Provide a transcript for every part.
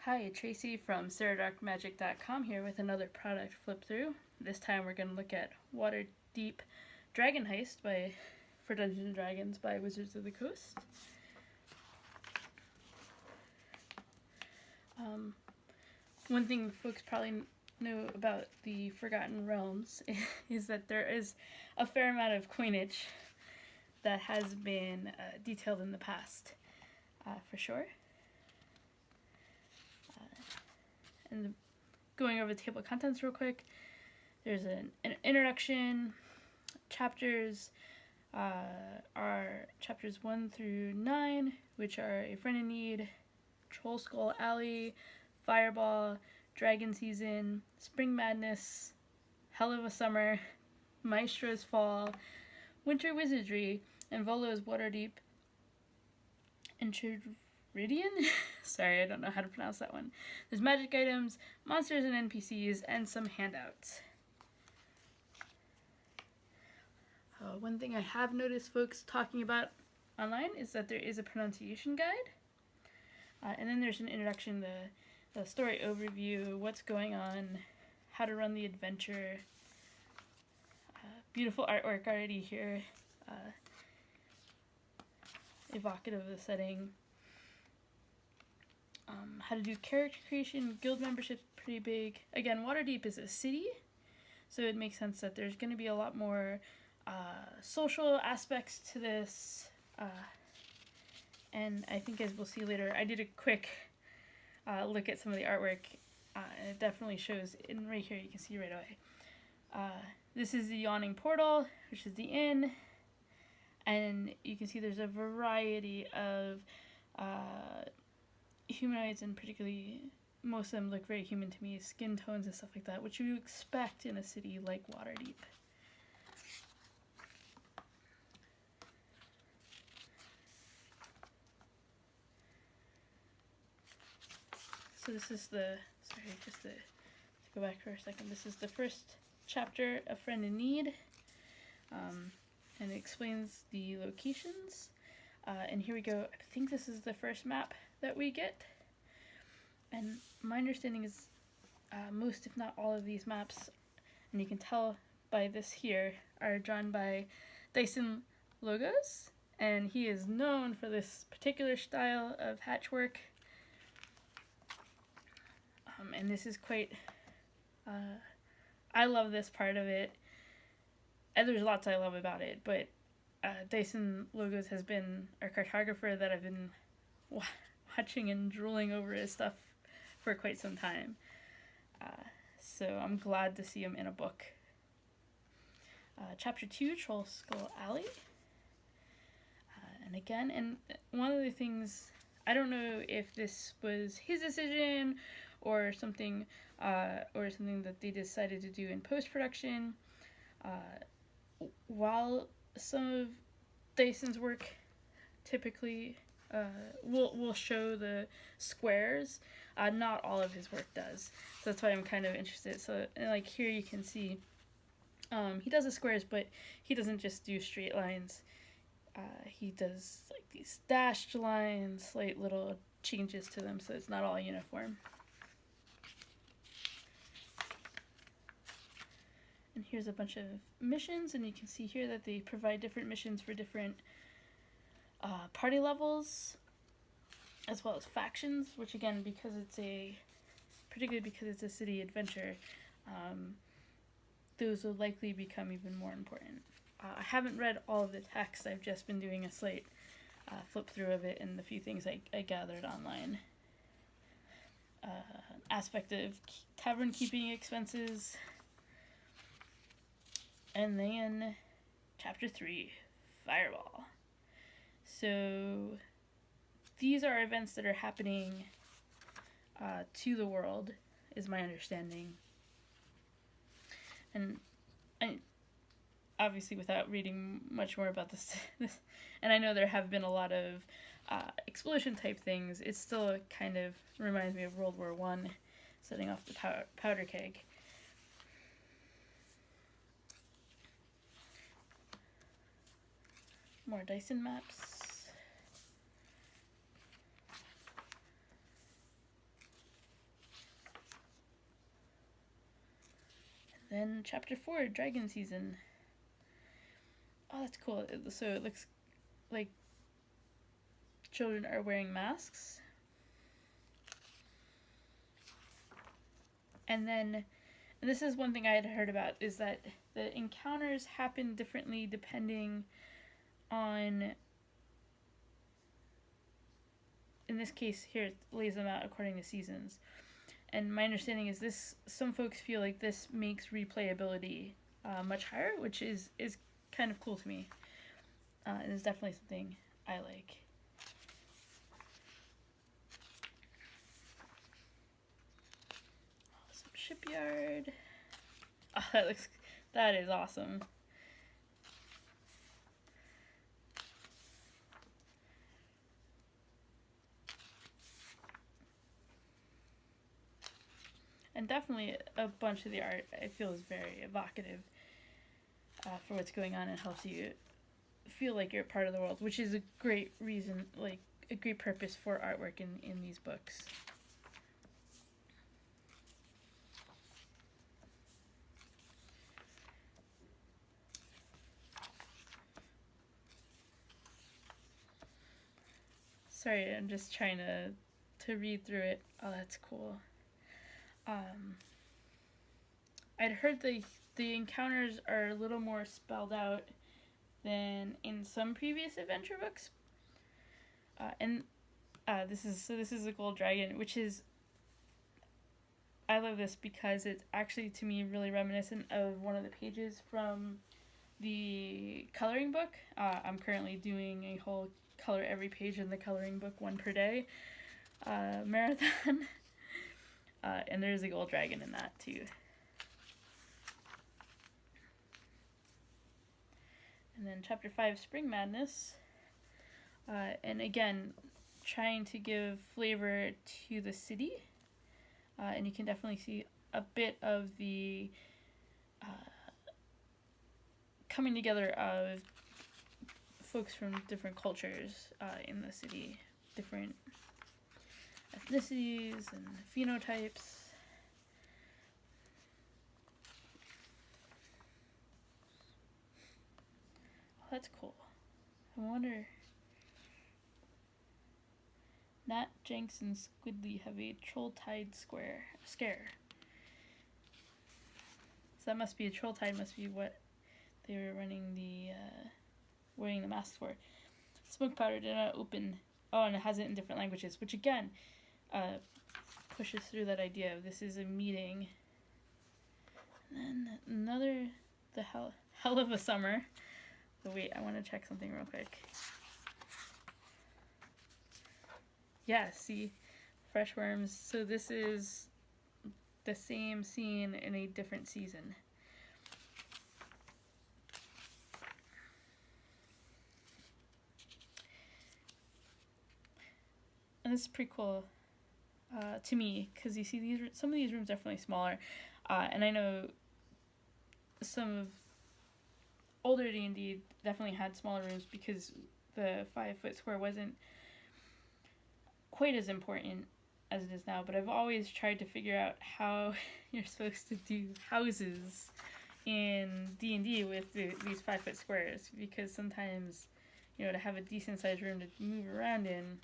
Hi, Tracy from SarahDarkMagic.com here with another product flip through. This time we're going to look at Waterdeep Dragon Heist for Dungeons & Dragons by Wizards of the Coast. One thing folks probably know about the Forgotten Realms is that there is a fair amount of coinage that has been detailed in the past, for sure. And going over the table of contents real quick, there's an introduction. Chapters are chapters 1 through 9, which are A Friend in Need, Troll Skull Alley, Fireball, Dragon Season, Spring Madness, Hell of a Summer, Maestros Fall, Winter Wizardry, and Volo's Waterdeep Enchiridion? Sorry, I don't know how to pronounce that one. There's magic items, monsters and NPCs, and some handouts. One thing I have noticed folks talking about online is that there is a pronunciation guide. And then there's an introduction, the story overview, what's going on, how to run the adventure. Beautiful artwork already here. Evocative of the setting. How to do character creation, guild membership's pretty big. Again, Waterdeep is a city, so it makes sense that there's going to be a lot more social aspects to this. And I think, as we'll see later, I did a quick look at some of the artwork, and it definitely shows in right here. You can see right away. This is the Yawning Portal, which is the inn, and you can see there's a variety of humanoids, and particularly most of them look very human to me, skin tones and stuff like that, which you expect in a city like Waterdeep. So this is just to go back for a second, this is the first chapter, A Friend in Need, and it explains the locations. And here we go. I think this is the first map that we get. And my understanding is most, if not all, of these maps, and you can tell by this here, are drawn by Dyson Logos. And he is known for this particular style of hatchwork. And this is quite... I love this part of it. And there's lots I love about it, but Dyson Logos has been our cartographer that I've been watching and drooling over his stuff for quite some time. So I'm glad to see him in a book. Chapter 2, Troll Skull Alley. And again, and one of the things, I don't know if this was his decision or something that they decided to do in post-production. While some of Dyson's work typically will show the squares, not all of his work does. So that's why I'm kind of interested. So like here you can see he does the squares, but he doesn't just do straight lines. He does like these dashed lines, slight little changes to them, so it's not all uniform. And here's a bunch of missions, and you can see here that they provide different missions for different party levels, as well as factions, which again, particularly because it's a city adventure, those will likely become even more important. I haven't read all of the text, I've just been doing a slight flip through of it and the few things I gathered online. Aspect of tavern keeping expenses. And then chapter 3, Fireball. So these are events that are happening to the world, is my understanding. And obviously, without reading much more about this, and I know there have been a lot of explosion type things, it still kind of reminds me of World War I, setting off the powder keg. More Dyson maps. Then chapter 4, Dragon Season. Oh, that's cool. So it looks like children are wearing masks. And then, and this is one thing I had heard about, is that the encounters happen differently depending on, in this case here, it lays them out according to seasons. And my understanding is this, some folks feel like this makes replayability much higher, which is kind of cool to me. And is definitely something I like. Some shipyard. Oh, that is awesome. And definitely a bunch of the art I feel is very evocative for what's going on and helps you feel like you're part of the world, which is a great reason, like a great purpose for artwork in these books. Sorry, I'm just trying to read through it. Oh, that's cool. I'd heard the encounters are a little more spelled out than in some previous adventure books. This is a gold dragon, which is, I love this because it's actually to me really reminiscent of one of the pages from the coloring book. I'm currently doing a whole color every page in the coloring book, one per day marathon. And there's a gold dragon in that too. And then chapter 5, Spring Madness. And again, trying to give flavor to the city. And you can definitely see a bit of the coming together of folks from different cultures in the city, different ethnicities and phenotypes. Oh, that's cool. I wonder. Nat, Jenks, and Squidly have a Trolltide scare. So that must be a Trolltide, must be what they were running wearing the masks for. Smoke powder did not open. Oh, and it has it in different languages, which again pushes through that idea of this is a meeting. And then the hell of a summer. So wait, I want to check something real quick. Yeah, see, fresh worms. So this is the same scene in a different season. And this is pretty cool to me, because you see some of these rooms definitely smaller. And I know some of older D&D definitely had smaller rooms because the 5-foot square wasn't quite as important as it is now, but I've always tried to figure out how you're supposed to do houses in D&D with these 5-foot squares, because sometimes, to have a decent sized room to move around in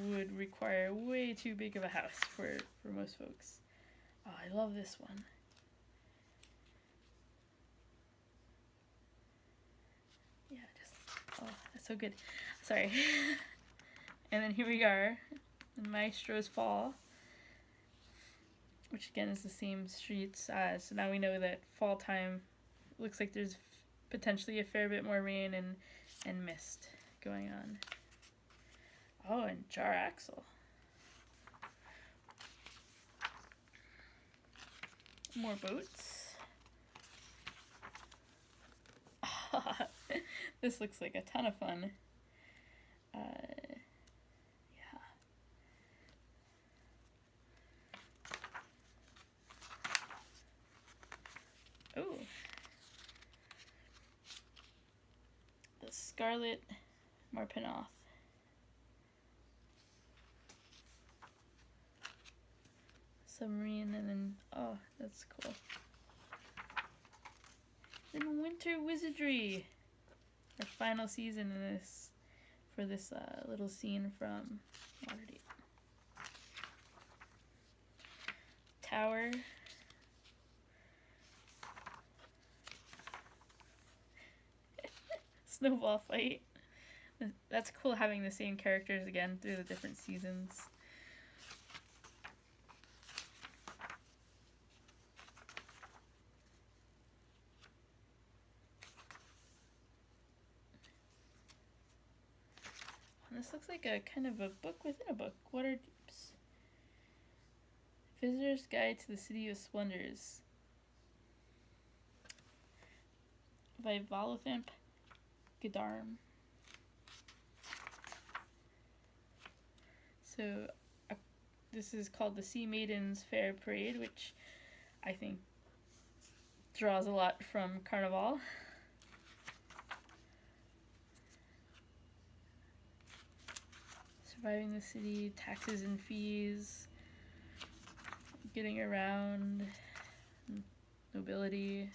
would require way too big of a house for most folks. Oh, I love this one. Yeah, that's so good. Sorry. And then here we are, Maestros Fall, which again is the same streets. So now we know that fall time looks like there's potentially a fair bit more rain and mist going on. Oh, and Jar Axle. More boats. This looks like a ton of fun. Yeah. Oh. The Scarlet Marpenoth. Submarine, and then, oh, that's cool. in winter wizardry. Our final season in this, for this little scene from Waterdeep. Tower. Snowball fight. That's cool having the same characters again through the different seasons. And this looks like a kind of a book within a book. Waterdeep's Visitor's Guide to the City of Splendors by Volothamp Gadarm. So this is called the Sea Maidens Fair Parade, which I think draws a lot from Carnival. Surviving the city, taxes and fees, getting around, nobility,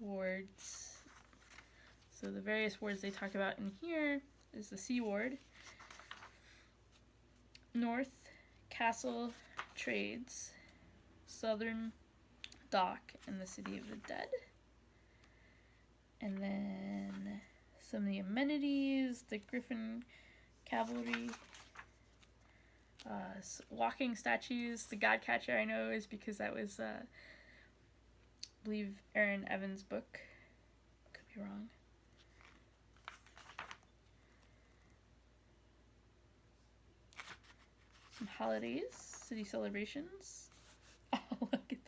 wards. So the various wards they talk about in here is the Sea Ward, North, Castle, Trades, Southern, Dock, and the City of the Dead. And then some of the amenities, the Griffin Cavalry, walking statues. The Godcatcher I know is because that was, I believe, Aaron Evans' book. Could be wrong. Some holidays, city celebrations. Oh, look at this.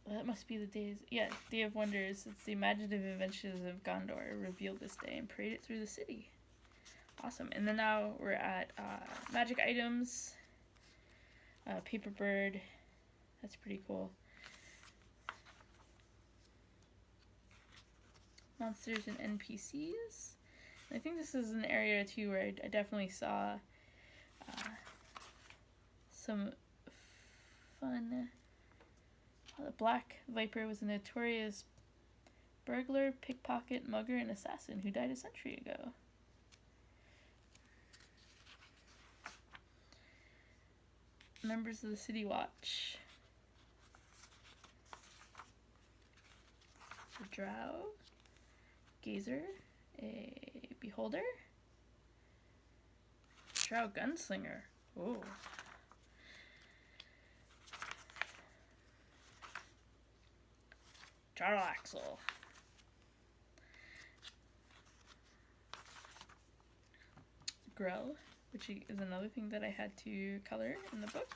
That must be the days. Yeah, Day of Wonders. It's the imaginative adventures of Gondor revealed this day and paraded through the city. Awesome. And then now we're at magic items. Paper bird. That's pretty cool. Monsters and NPCs. And I think this is an area too where I definitely saw some fun. The Black Viper was a notorious burglar, pickpocket, mugger, and assassin who died a century ago. Members of the City Watch. A drow, gazer, a beholder, drow gunslinger. Oh. Jarl Axel. Grell, which is another thing that I had to color in the book.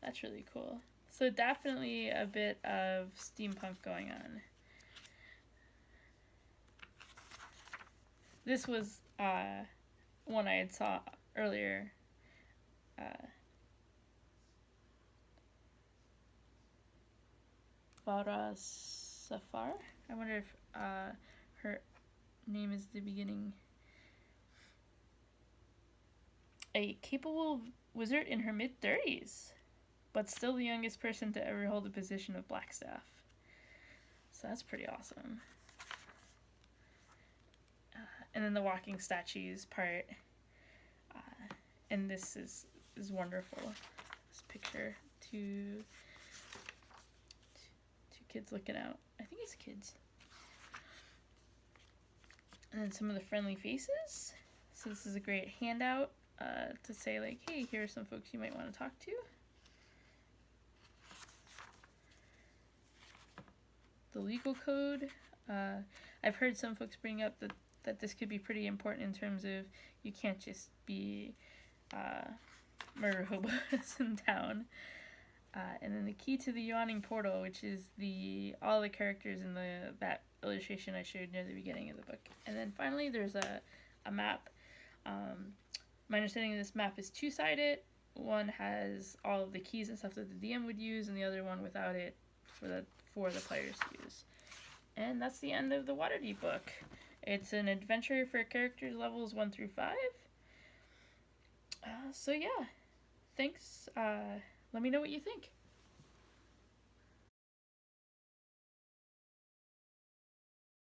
That's really cool. So definitely a bit of steampunk going on. This was one I had saw earlier. Vara Safar. I wonder if her name is the beginning. A capable wizard in her mid-30s, but still the youngest person to ever hold the position of Blackstaff. So that's pretty awesome. And then the walking statues part. And this is wonderful. This picture, two kids looking out. I think it's kids. And then some of the friendly faces. So this is a great handout to say like, hey, here are some folks you might want to talk to. The legal code. I've heard some folks bring up that this could be pretty important in terms of you can't just be murder hobos in town. And then the key to the yawning portal, which is all the characters in that illustration I showed near the beginning of the book. And then finally there's a map. My understanding of this map is two-sided. One has all of the keys and stuff that the DM would use, and the other one without it for the players to use. And that's the end of the Waterdeep book. It's an adventure for characters levels 1 through 5. So yeah, thanks. Let me know what you think.